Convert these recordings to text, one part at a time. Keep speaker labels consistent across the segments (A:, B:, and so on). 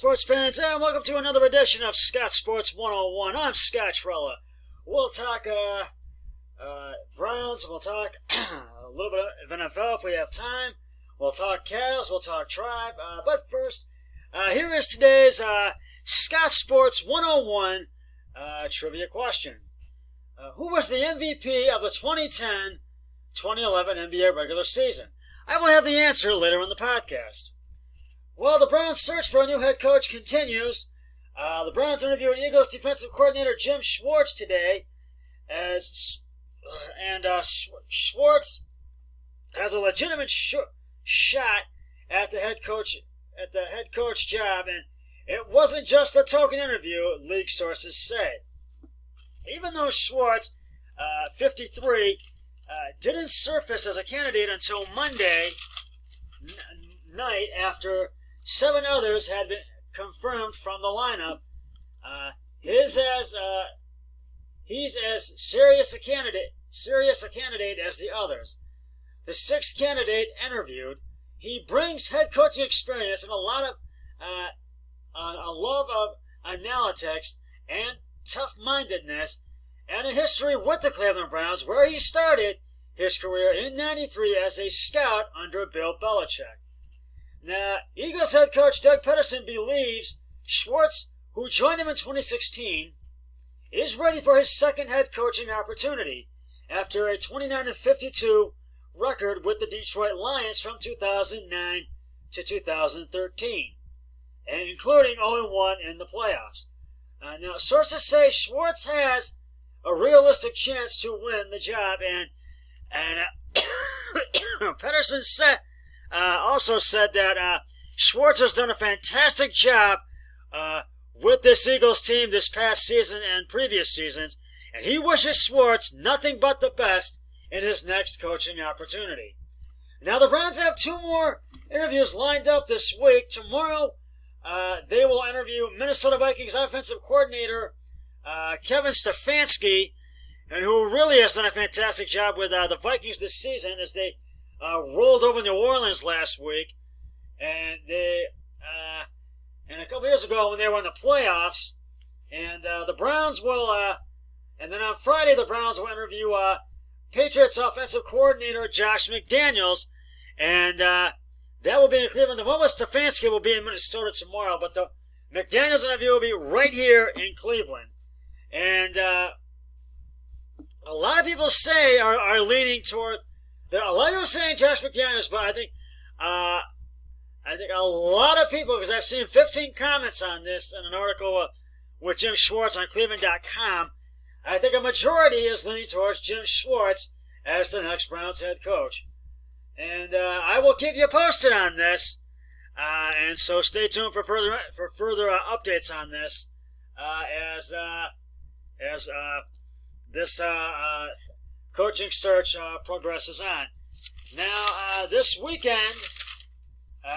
A: sports fans, and welcome to another edition of Scott Sports 101. I'm Scott Trella. We'll talk Browns, we'll talk a little bit of NFL if we have time. We'll talk Cavs, we'll talk Tribe. But first, here is today's Scott Sports 101 trivia question. Who was the MVP of the 2010-2011 NBA regular season? I will have the answer later in the podcast. Well, the Browns' search for a new head coach continues. The Browns interviewed Eagles defensive coordinator Jim Schwartz today, Schwartz has a legitimate shot at the head coach job, and it wasn't just a token interview, league sources say. Even though Schwartz, 53, didn't surface as a candidate until Monday night after 7 others had been confirmed from the lineup, he's as serious a candidate as the others. The 6th candidate interviewed, he brings head coaching experience and a love of analytics and tough-mindedness, and a history with the Cleveland Browns, where he started his career in '93 as a scout under Bill Belichick. Now, Eagles head coach Doug Peterson believes Schwartz, who joined him in 2016, is ready for his second head coaching opportunity after a 29-52 record with the Detroit Lions from 2009 to 2013, and including 0-1 in the playoffs. Now, sources say Schwartz has a realistic chance to win the job, and Peterson also said that Schwartz has done a fantastic job with this Eagles team this past season and previous seasons, and he wishes Schwartz nothing but the best in his next coaching opportunity. Now, the Browns have 2 more interviews lined up this week. Tomorrow, they will interview Minnesota Vikings offensive coordinator Kevin Stefanski, and who really has done a fantastic job with the Vikings this season as they rolled over New Orleans last week, and a couple years ago when they were in the playoffs, and the Browns will, and then on Friday the Browns will interview Patriots offensive coordinator Josh McDaniels, and that will be in Cleveland. The one with Stefanski will be in Minnesota tomorrow, but the McDaniels interview will be right here in Cleveland, and a lot of people say are leaning toward. There are a lot of people saying Josh McDaniels, but I think a lot of people, because I've seen 15 comments on this in an article with Jim Schwartz on Cleveland.com, I think a majority is leaning towards Jim Schwartz as the next Browns head coach. And I will keep you posted on this, and so stay tuned for further updates on this as this coaching search progresses on. Now, this weekend,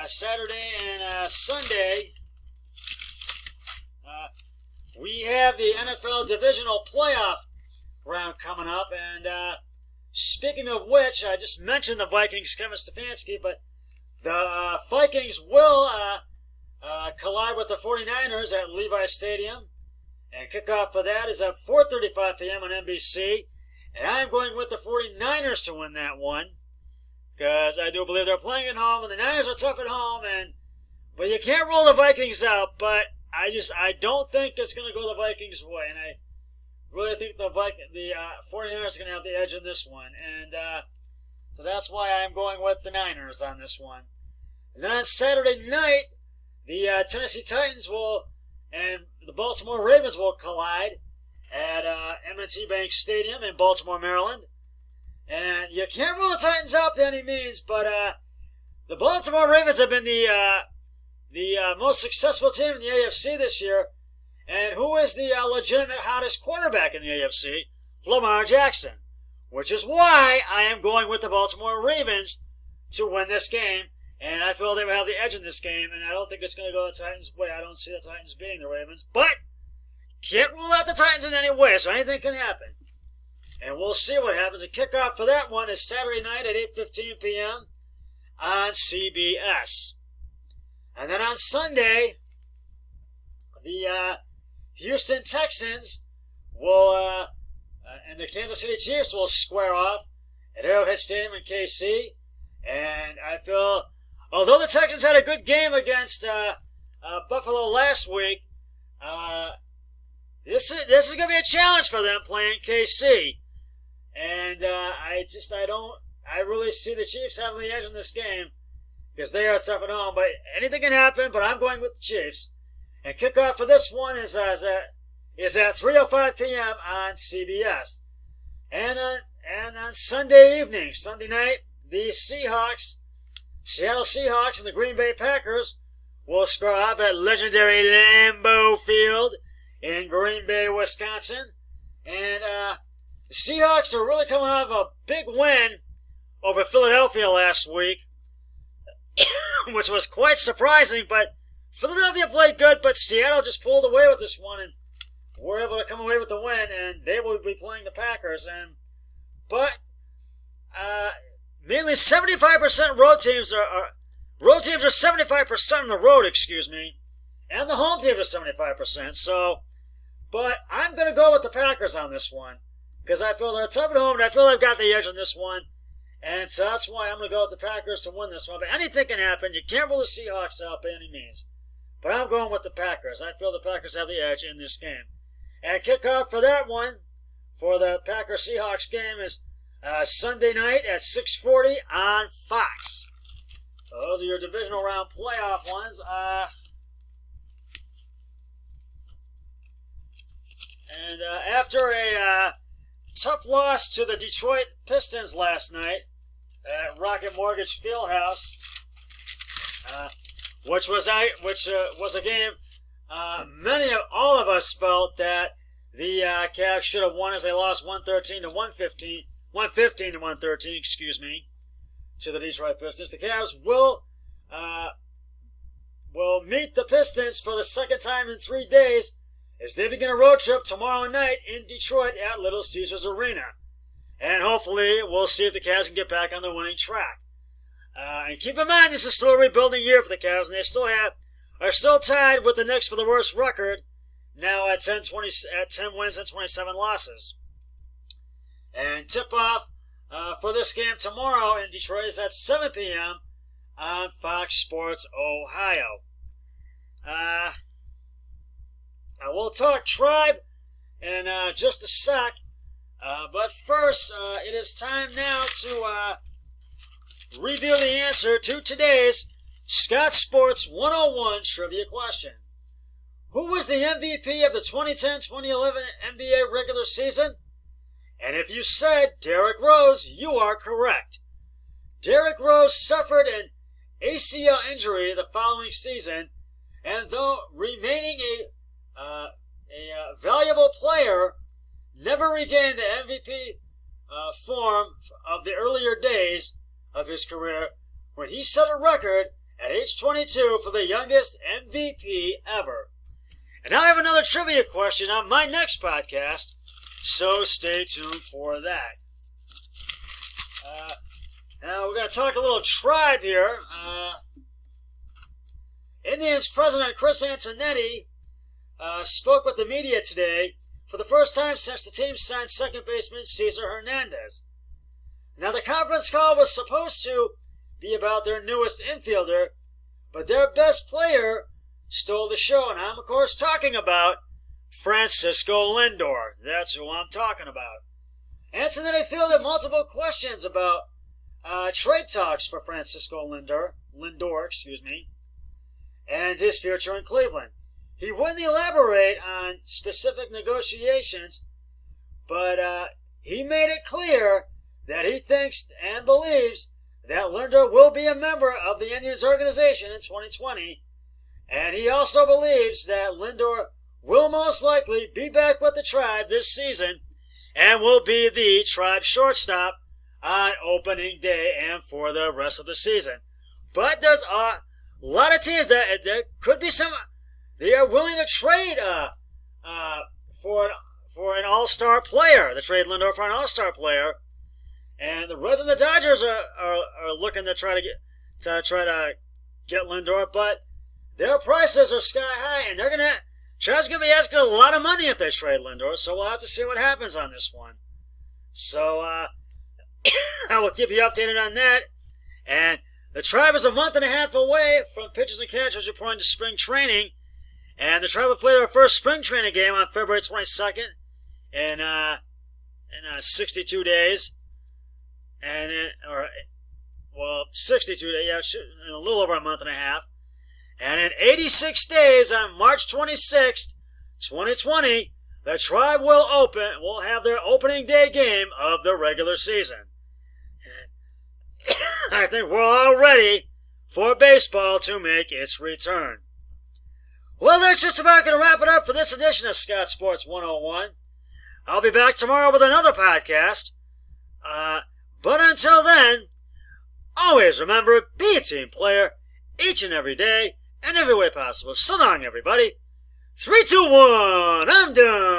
A: Saturday and Sunday, we have the NFL Divisional playoff round coming up. And speaking of which, I just mentioned the Vikings, Kevin Stefanski, but the Vikings will collide with the 49ers at Levi Stadium. And kickoff for that is at 4:35 p.m. on NBC. And I'm going with the 49ers to win that one, because I do believe they're playing at home, and the Niners are tough at home. But you can't rule the Vikings out. But I don't think it's going to go the Vikings' way, and I really think the 49ers are going to have the edge in this one, and so that's why I'm going with the Niners on this one. And then on Saturday night, the Tennessee Titans and the Baltimore Ravens will collide at M&T Bank Stadium in Baltimore, Maryland. And you can't rule the Titans out by any means, but the Baltimore Ravens have been the most successful team in the AFC this year. And who is the legitimate hottest quarterback in the AFC? Lamar Jackson. Which is why I am going with the Baltimore Ravens to win this game. And I feel they will have the edge in this game, and I don't think it's going to go the Titans' way. I don't see the Titans beating the Ravens, but can't rule out the Titans in any way, so anything can happen. And we'll see what happens. The kickoff for that one is Saturday night at 8:15 p.m. on CBS. And then on Sunday, the Houston Texans will, and the Kansas City Chiefs will square off at Arrowhead Stadium in KC. And I feel, although the Texans had a good game against Buffalo last week, this is going to be a challenge for them playing KC. And I really see the Chiefs having the edge in this game because they are tough at home. But anything can happen, but I'm going with the Chiefs. And kickoff for this one is at 3:05 p.m. on CBS. And on Sunday evening, Sunday night, the Seattle Seahawks and the Green Bay Packers will square off at legendary Lambeau Field in Green Bay, Wisconsin. And the Seahawks are really coming off a big win over Philadelphia last week, which was quite surprising, but Philadelphia played good, but Seattle just pulled away with this one and were able to come away with the win, and they will be playing the Packers. But mainly 75% road teams are 75% on the road, and the home teams are 75%. So, but I'm going to go with the Packers on this one because I feel they're tough at home, and I feel they've got the edge on this one, and so that's why I'm going to go with the Packers to win this one. But anything can happen. You can't rule the Seahawks out by any means. But I'm going with the Packers. I feel the Packers have the edge in this game. And kickoff for that one, for the Packers-Seahawks game, is Sunday night at 6:40 on Fox. So those are your divisional round playoff ones. And after a tough loss to the Detroit Pistons last night at Rocket Mortgage Fieldhouse, which was a game all of us felt that the Cavs should have won as they lost 115 to 113, to the Detroit Pistons. The Cavs will meet the Pistons for the second time in 3 days as they begin a road trip tomorrow night in Detroit at Little Caesars Arena. And hopefully we'll see if the Cavs can get back on the winning track. And keep in mind, this is still a rebuilding year for the Cavs, and they are still tied with the Knicks for the worst record, now at 10 wins and 27 losses. And tip-off for this game tomorrow in Detroit is at 7 p.m. on Fox Sports Ohio. We'll talk Tribe in just a sec, but first, it is time now to reveal the answer to today's Scott Sports 101 trivia question. Who was the MVP of the 2010-2011 NBA regular season? And if you said Derrick Rose, you are correct. Derrick Rose suffered an ACL injury the following season, and though remaining a valuable player, never regained the MVP form of the earlier days of his career when he set a record at age 22 for the youngest MVP ever. And I have another trivia question on my next podcast, so stay tuned for that. Now we're going to talk a little Tribe here. Indians President Chris Antonetti spoke with the media today for the first time since the team signed second baseman Cesar Hernandez. Now the conference call was supposed to be about their newest infielder, but their best player stole the show, and I'm of course talking about Francisco Lindor. That's who I'm talking about. Antonetti fielded multiple questions about trade talks for Francisco Lindor, and his future in Cleveland. He wouldn't elaborate on specific negotiations, but he made it clear that he thinks and believes that Lindor will be a member of the Indians organization in 2020, and he also believes that Lindor will most likely be back with the Tribe this season and will be the Tribe shortstop on opening day and for the rest of the season. But there's a lot of teams that could be some. They are willing to trade for an all-star player. They trade Lindor for an all-star player, and the Reds and the Dodgers are looking to try to get Lindor, but their prices are sky high, and they're gonna Tribe's going to be asking a lot of money if they trade Lindor, so we'll have to see what happens on this one. So, I will keep you updated on that. And the Tribe is a month and a half away from pitchers and catchers reporting to spring training. And the Tribe will play their first spring training game on February 22nd in 62 days. And 62 days, yeah, in a little over a month and a half. And in 86 days, on March 26th, 2020, the Tribe will have their opening day game of the regular season. And I think we're all ready for baseball to make its return. Well, that's just about going to wrap it up for this edition of Scott Sports 101. I'll be back tomorrow with another podcast. But until then, always remember, be a team player each and every day and every way possible. So long, everybody. 3, 2, 1, I'm done.